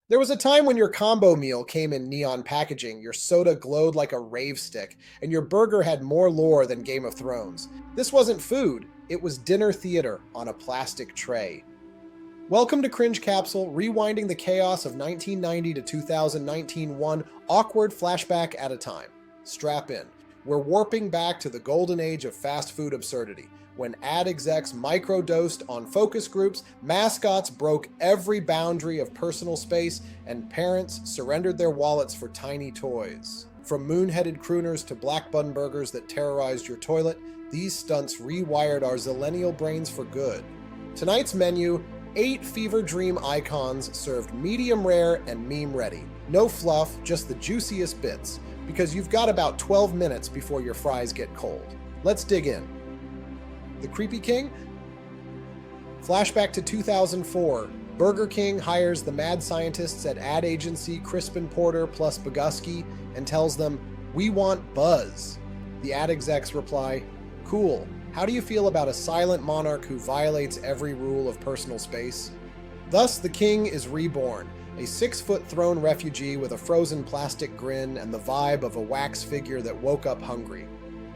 There was a time when your combo meal came in neon packaging, your soda glowed like a rave stick, and your burger had more lore than Game of Thrones. This wasn't food, it was dinner theater on a plastic tray. Welcome to Cringe Capsule, rewinding the chaos of 1990 to 2019, one awkward flashback at a time. Strap in. We're warping back to the golden age of fast food absurdity, when ad execs microdosed on focus groups, mascots broke every boundary of personal space, and parents surrendered their wallets for tiny toys. From moon-headed crooners to black bun burgers that terrorized your toilet, these stunts rewired our Zillennial brains for good. Tonight's menu: 8 fever dream icons served medium rare and meme ready. No fluff, just the juiciest bits, because you've got about 12 minutes before your fries get cold. Let's dig in. The Creepy King? Flashback to 2004. Burger King hires the mad scientists at ad agency Crispin Porter plus Bogusky and tells them, "We want buzz." The ad execs reply, "Cool. How do you feel about a silent monarch who violates every rule of personal space?" Thus, the king is reborn, a 6-foot throne refugee with a frozen plastic grin and the vibe of a wax figure that woke up hungry.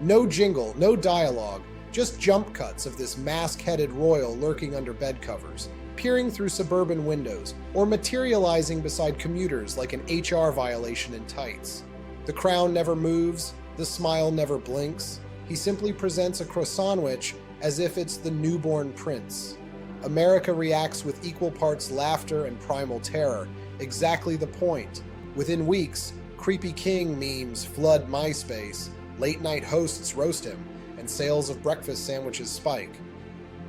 No jingle, no dialogue, just jump cuts of this mask-headed royal lurking under bed covers, peering through suburban windows, or materializing beside commuters like an HR violation in tights. The crown never moves, the smile never blinks. He simply presents a croissantwich as if it's the newborn prince. America reacts with equal parts laughter and primal terror. Exactly the point. Within weeks, Creepy King memes flood MySpace, late-night hosts roast him, and sales of breakfast sandwiches spike.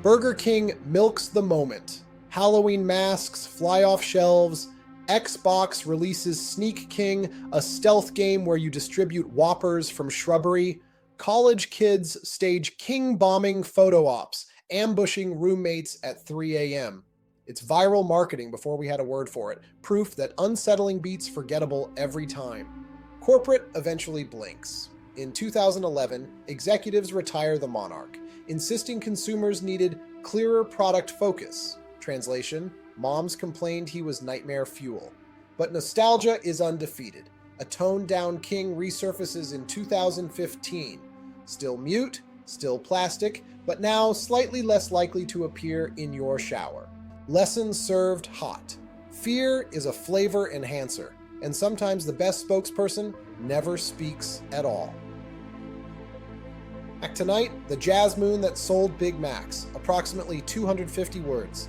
Burger King milks the moment. Halloween masks fly off shelves. Xbox releases Sneak King, a stealth game where you distribute Whoppers from shrubbery. College kids stage king bombing photo ops, ambushing roommates at 3 a.m. It's viral marketing before we had a word for it, proof that unsettling beats forgettable every time. Corporate eventually blinks. In 2011, executives retire the monarch, insisting consumers needed clearer product focus. Translation: moms complained he was nightmare fuel. But nostalgia is undefeated. A toned-down king resurfaces in 2015. Still mute, still plastic, but now slightly less likely to appear in your shower. Lessons served hot. Fear is a flavor enhancer, and sometimes the best spokesperson never speaks at all. Back tonight, the jazz moon that sold Big Macs, approximately 250 words.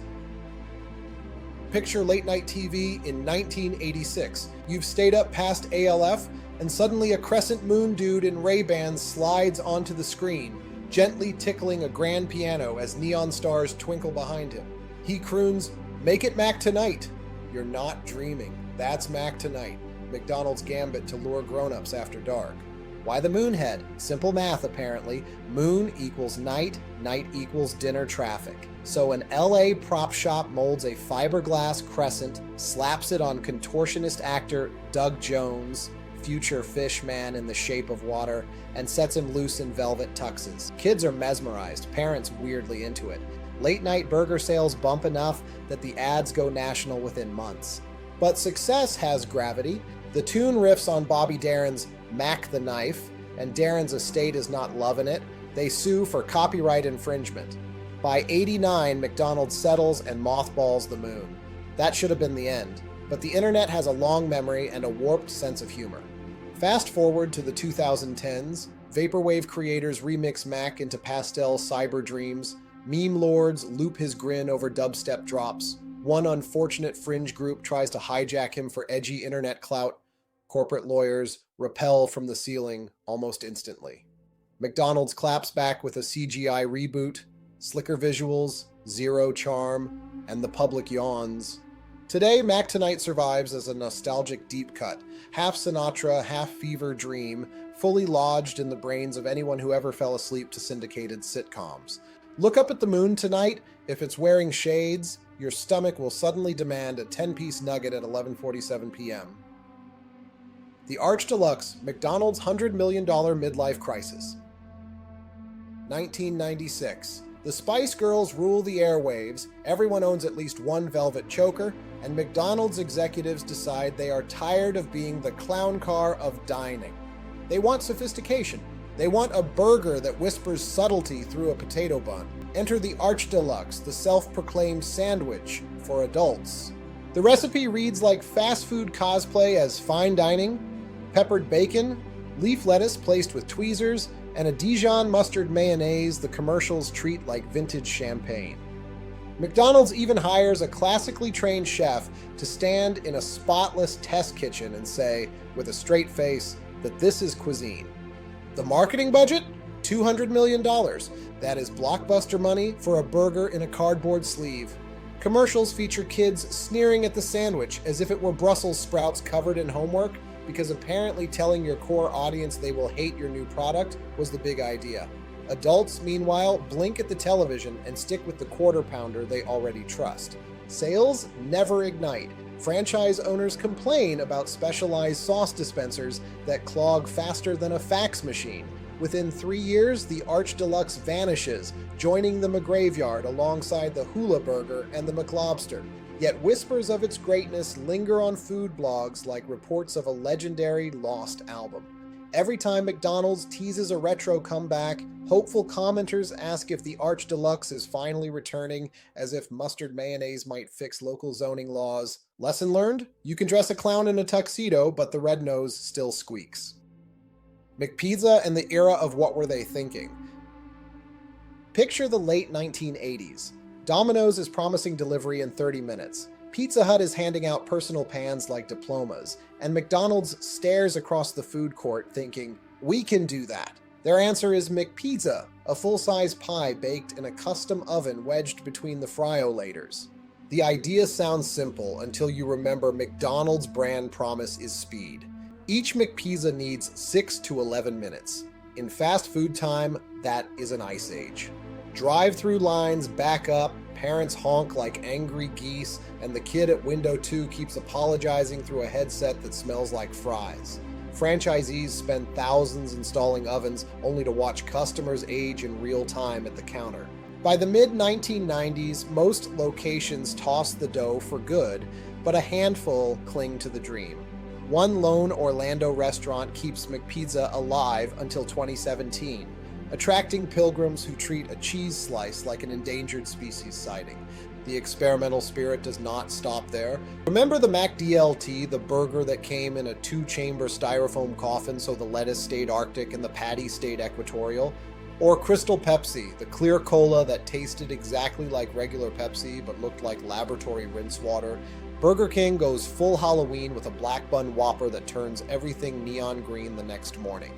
Picture late night TV in 1986. You've stayed up past ALF, and suddenly a crescent moon dude in Ray-Bans slides onto the screen, gently tickling a grand piano as neon stars twinkle behind him. He croons, "Make it Mac tonight." You're not dreaming. That's Mac tonight. McDonald's gambit to lure grown-ups after dark. Why the moonhead? Simple math, apparently. Moon equals night, night equals dinner traffic. So an LA prop shop molds a fiberglass crescent, slaps it on contortionist actor Doug Jones, future fish man in the shape of water, and sets him loose in velvet tuxes. Kids are mesmerized, parents weirdly into it. Late night burger sales bump enough that the ads go national within months. But success has gravity. The tune riffs on Bobby Darin's Mac the Knife, and Darin's estate is not loving it. They sue for copyright infringement. By '89, McDonald settles and mothballs the moon. That should have been the end, but the internet has a long memory and a warped sense of humor. Fast forward to the 2010s, Vaporwave creators remix Mac into pastel cyber dreams, meme lords loop his grin over dubstep drops, one unfortunate fringe group tries to hijack him for edgy internet clout, corporate lawyers repel from the ceiling almost instantly. McDonald's claps back with a CGI reboot, slicker visuals, zero charm, and the public yawns. Today, Mac Tonight survives as a nostalgic deep cut, half Sinatra, half fever dream, fully lodged in the brains of anyone who ever fell asleep to syndicated sitcoms. Look up at the moon tonight. If it's wearing shades, your stomach will suddenly demand a 10-piece nugget at 11:47 p.m. The Arch Deluxe, McDonald's $100 million midlife crisis. 1996. The Spice Girls rule the airwaves, everyone owns at least one velvet choker, and McDonald's executives decide they are tired of being the clown car of dining. They want sophistication. They want a burger that whispers subtlety through a potato bun. Enter the Deluxe, the self-proclaimed sandwich for adults. The recipe reads like fast food cosplay as fine dining: peppered bacon, leaf lettuce placed with tweezers, and a Dijon mustard mayonnaise the commercials treat like vintage champagne. McDonald's even hires a classically trained chef to stand in a spotless test kitchen and say, with a straight face, that this is cuisine. The marketing budget? $200 million. That is blockbuster money for a burger in a cardboard sleeve. Commercials feature kids sneering at the sandwich as if it were Brussels sprouts covered in homework, because apparently telling your core audience they will hate your new product was the big idea. Adults, meanwhile, blink at the television and stick with the quarter pounder they already trust. Sales never ignite. Franchise owners complain about specialized sauce dispensers that clog faster than a fax machine. Within 3 years, the Deluxe vanishes, joining the McGraveyard alongside the Hula Burger and the McLobster. Yet whispers of its greatness linger on food blogs like reports of a legendary lost album. Every time McDonald's teases a retro comeback, hopeful commenters ask if the Deluxe is finally returning, as if mustard mayonnaise might fix local zoning laws. Lesson learned? You can dress a clown in a tuxedo, but the red nose still squeaks. McPizza and the era of what were they thinking? Picture the late 1980s. Domino's is promising delivery in 30 minutes. Pizza Hut is handing out personal pans like diplomas, and McDonald's stares across the food court thinking, we can do that. Their answer is McPizza, a full-size pie baked in a custom oven wedged between the friolators. The idea sounds simple until you remember McDonald's brand promise is speed. Each McPizza needs 6 to 11 minutes. In fast food time, that is an ice age. Drive-through lines back up, parents honk like angry geese, and the kid at window 2 keeps apologizing through a headset that smells like fries. Franchisees spend thousands installing ovens only to watch customers age in real time at the counter. By the mid-1990s, most locations toss the dough for good, but a handful cling to the dream. One lone Orlando restaurant keeps McPizza alive until 2017. Attracting pilgrims who treat a cheese slice like an endangered species sighting. The experimental spirit does not stop there. Remember the McDLT, the burger that came in a 2-chamber styrofoam coffin so the lettuce stayed Arctic and the patty stayed equatorial? Or Crystal Pepsi, the clear cola that tasted exactly like regular Pepsi but looked like laboratory rinse water? Burger King goes full Halloween with a black bun Whopper that turns everything neon green the next morning.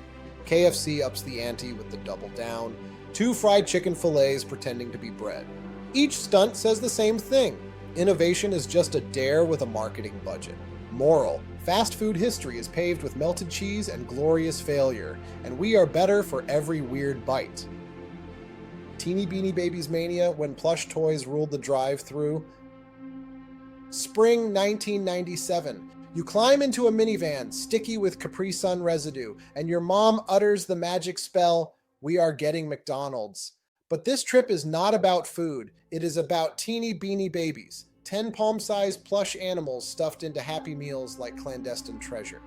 KFC ups the ante with the double down, 2 fried chicken fillets pretending to be bread. Each stunt says the same thing. Innovation is just a dare with a marketing budget. Moral: fast food history is paved with melted cheese and glorious failure, and we are better for every weird bite. Teeny Beanie Babies mania when plush toys ruled the drive-thru. Spring 1997. You climb into a minivan, sticky with Capri Sun residue, and your mom utters the magic spell, "We are getting McDonald's." But this trip is not about food. It is about teeny beanie babies, 10 palm-sized plush animals stuffed into Happy Meals like clandestine treasure.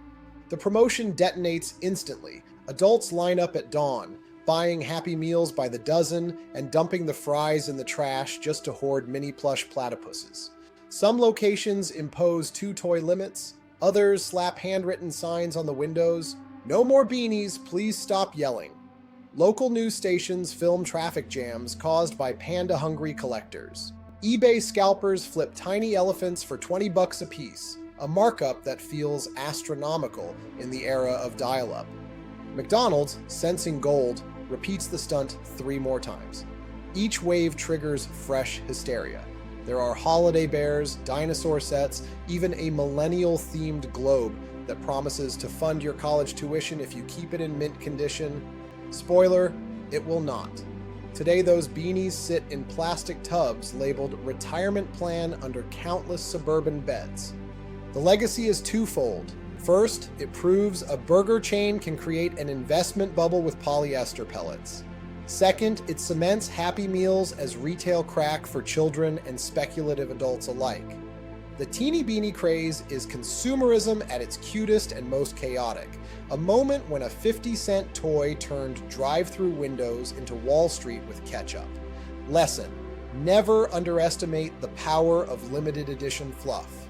The promotion detonates instantly. Adults line up at dawn, buying Happy Meals by the dozen and dumping the fries in the trash just to hoard mini plush platypuses. Some locations impose 2 toy limits. Others slap handwritten signs on the windows. No more beanies, please stop yelling. Local news stations film traffic jams caused by panda-hungry collectors. eBay scalpers flip tiny elephants for $20 a piece, a markup that feels astronomical in the era of dial-up. McDonald's, sensing gold, repeats the stunt 3 more times. Each wave triggers fresh hysteria. There are holiday bears, dinosaur sets, even a Millennial-themed globe that promises to fund your college tuition if you keep it in mint condition. Spoiler, it will not. Today those beanies sit in plastic tubs labeled retirement plan under countless suburban beds. The legacy is twofold. First, it proves a burger chain can create an investment bubble with polyester pellets. Second, it cements Happy Meals as retail crack for children and speculative adults alike. The teeny beanie craze is consumerism at its cutest and most chaotic. A moment when a 50-cent toy turned drive-through windows into Wall Street with ketchup. Lesson: never underestimate the power of limited edition fluff.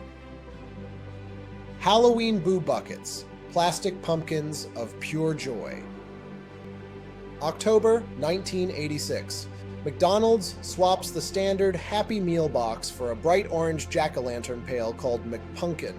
Halloween Boo Buckets, plastic pumpkins of pure joy. October 1986. McDonald's swaps the standard Happy Meal box for a bright orange jack-o'-lantern pail called McPunk'n.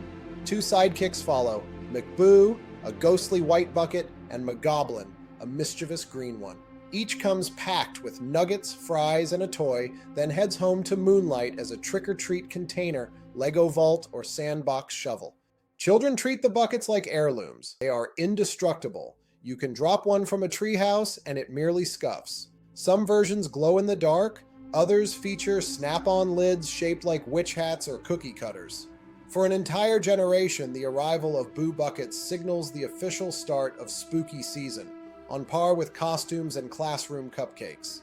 Two sidekicks follow: McBoo, a ghostly white bucket, and McGoblin, a mischievous green one. Each comes packed with nuggets, fries, and a toy, then heads home to moonlight as a trick-or-treat container, Lego vault, or sandbox shovel. Children treat the buckets like heirlooms. They are indestructible. You can drop one from a treehouse and it merely scuffs. Some versions glow in the dark, others feature snap-on lids shaped like witch hats or cookie cutters. For an entire generation, the arrival of Boo Buckets signals the official start of spooky season, on par with costumes and classroom cupcakes.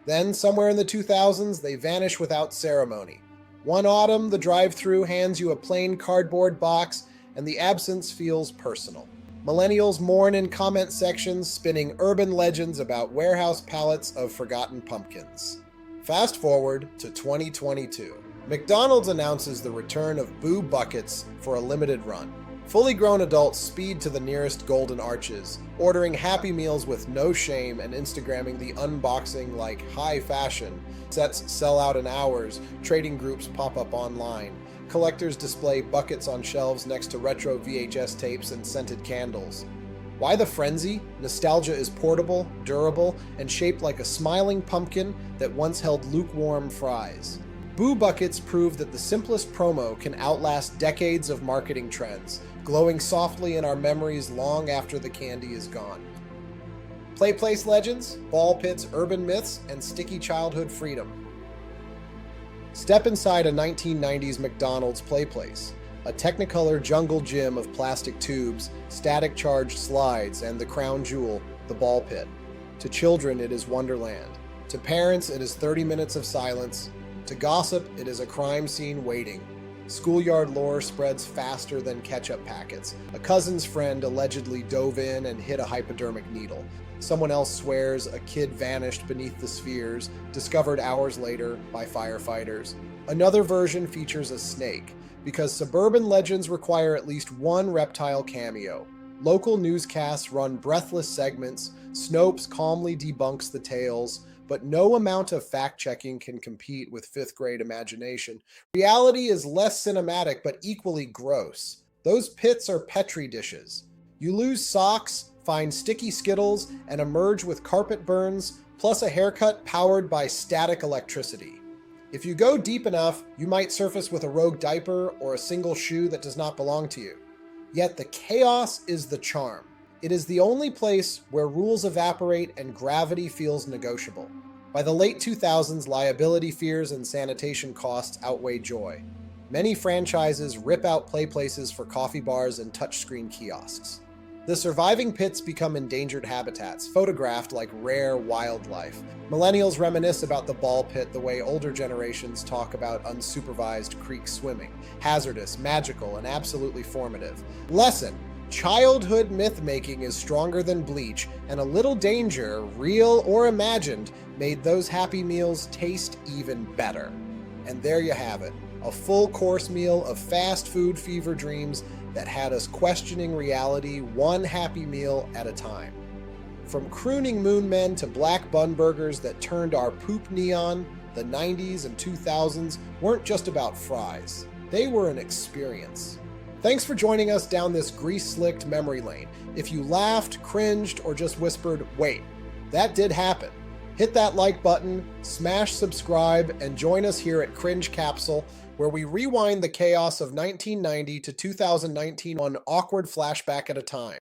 Then, somewhere in the 2000s, they vanish without ceremony. One autumn, the drive-thru hands you a plain cardboard box, and the absence feels personal. Millennials mourn in comment sections, spinning urban legends about warehouse pallets of forgotten pumpkins. Fast forward to 2022. McDonald's announces the return of Boo Buckets for a limited run. Fully grown adults speed to the nearest golden arches, ordering Happy Meals with no shame and Instagramming the unboxing like high fashion. Sets sell out in hours, trading groups pop up online. Collectors display buckets on shelves next to retro VHS tapes and scented candles. Why the frenzy? Nostalgia is portable, durable, and shaped like a smiling pumpkin that once held lukewarm fries. Boo Buckets prove that the simplest promo can outlast decades of marketing trends, glowing softly in our memories long after the candy is gone. PlayPlace legends, ball pits, urban myths, and sticky childhood freedom. Step inside a 1990s McDonald's PlayPlace, a Technicolor jungle gym of plastic tubes, static charged slides, and the crown jewel, the ball pit. To children, it is Wonderland. To parents, it is 30 minutes of silence. To gossip, it is a crime scene waiting. Schoolyard lore spreads faster than ketchup packets. A cousin's friend allegedly dove in and hit a hypodermic needle. Someone else swears a kid vanished beneath the spheres, discovered hours later by firefighters. Another version features a snake, because suburban legends require at least one reptile cameo. Local newscasts run breathless segments, Snopes calmly debunks the tales, but no amount of fact-checking can compete with fifth-grade imagination. Reality is less cinematic, but equally gross. Those pits are Petri dishes. You lose socks, find sticky Skittles, and emerge with carpet burns, plus a haircut powered by static electricity. If you go deep enough, you might surface with a rogue diaper or a single shoe that does not belong to you. Yet the chaos is the charm. It is the only place where rules evaporate and gravity feels negotiable. By the late 2000s, liability fears and sanitation costs outweigh joy. Many franchises rip out play places for coffee bars and touchscreen kiosks. The surviving pits become endangered habitats, photographed like rare wildlife. Millennials reminisce about the ball pit the way older generations talk about unsupervised creek swimming. Hazardous, magical, and absolutely formative. Lesson: childhood myth-making is stronger than bleach, and a little danger, real or imagined, made those Happy Meals taste even better. And there you have it, a full course meal of fast food fever dreams that had us questioning reality one Happy Meal at a time. From crooning moon men to black bun burgers that turned our poop neon, the 90s and 2000s weren't just about fries. They were an experience. Thanks for joining us down this grease-slicked memory lane. If you laughed, cringed, or just whispered, "Wait, that did happen," hit that like button, smash subscribe, and join us here at Cringe Capsule, where we rewind the chaos of 1990 to 2019 one awkward flashback at a time.